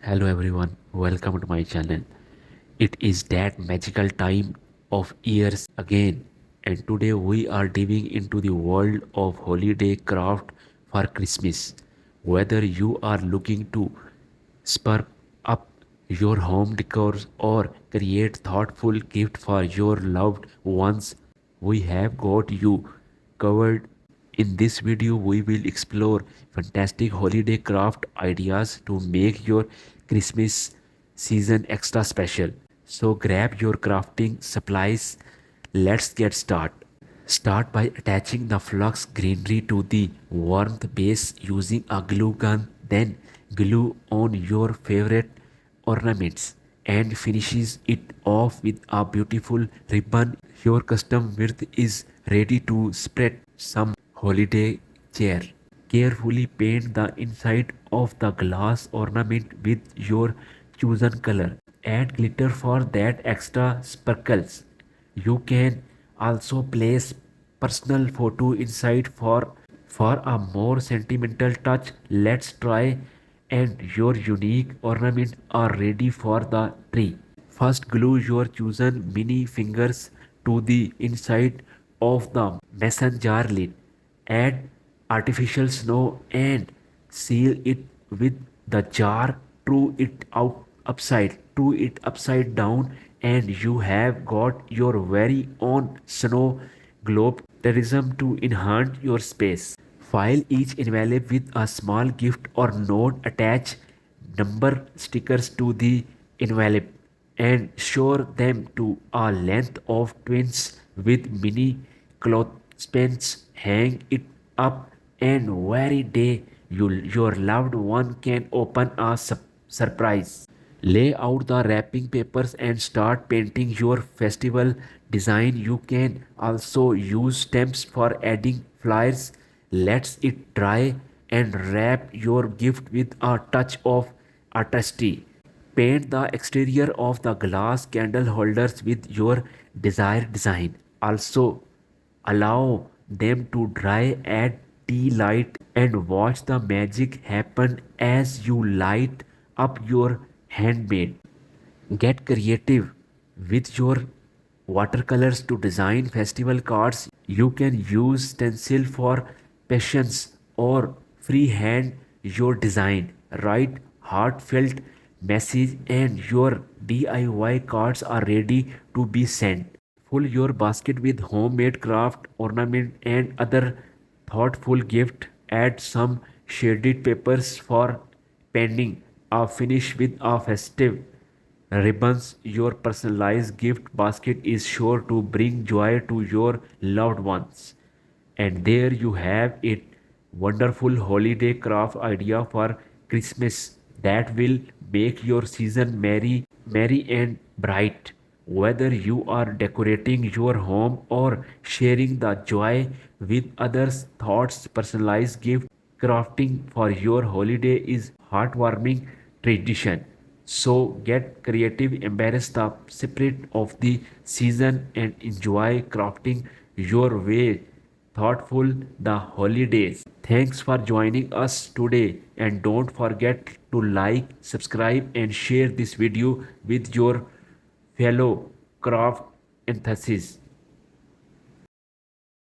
Hello everyone, welcome to my channel. It is that magical time of years again, and today we are diving into the world of holiday craft for Christmas. Whether you are looking to spur up your home decors or create thoughtful gift for your loved ones, we have got you covered. In this video, we will explore fantastic holiday craft ideas to make your Christmas season extra special. So grab your crafting supplies. Let's get started. Start by attaching the flux greenery to the warmth base using a glue gun. Then glue on your favorite ornaments and finishes it off with a beautiful ribbon. Your custom width is ready to spread some holiday cheer. Carefully paint the inside of the glass ornament with your chosen color. Add glitter for that extra sparkles. You can also place personal photo inside for a more sentimental touch. Let's try, and your unique ornament are ready for the tree. First, glue your chosen mini fingers to the inside of the mason jar lid. Add artificial snow and seal it with the jar. True it upside down, and you have got your very own snow globe tourism to enhance your space. File each envelope with a small gift or note. Attach number stickers to the envelope and show them to a length of twins with mini clothespins. Hang it up, and very day your loved one can open a surprise. Lay out the wrapping papers and start painting your festival design. You can also use stamps for adding flyers. Let it dry and wrap your gift with a touch of artistry. Paint the exterior of the glass candle holders with your desired design. Also, allow them to dry. Add tea light and watch the magic happen as you light up your handmade. Get creative with your watercolors to design festival cards. You can use stencil for passions or freehand your design. Write heartfelt message and your DIY cards are ready to be sent. Fill your basket with homemade craft, ornament and other thoughtful gift. Add some shaded papers for pending a finish with a festive ribbons. Your personalized gift basket is sure to bring joy to your loved ones. And there you have it, wonderful holiday craft idea for Christmas that will make your season merry and bright. Whether you are decorating your home or sharing the joy with others, thoughts personalized gift crafting for your holiday is heartwarming tradition. So get creative, embrace the spirit of the season and enjoy crafting your way thoughtful the holidays. Thanks for joining us today, and don't forget to like, subscribe and share this video with your fellow craft enthusiasts.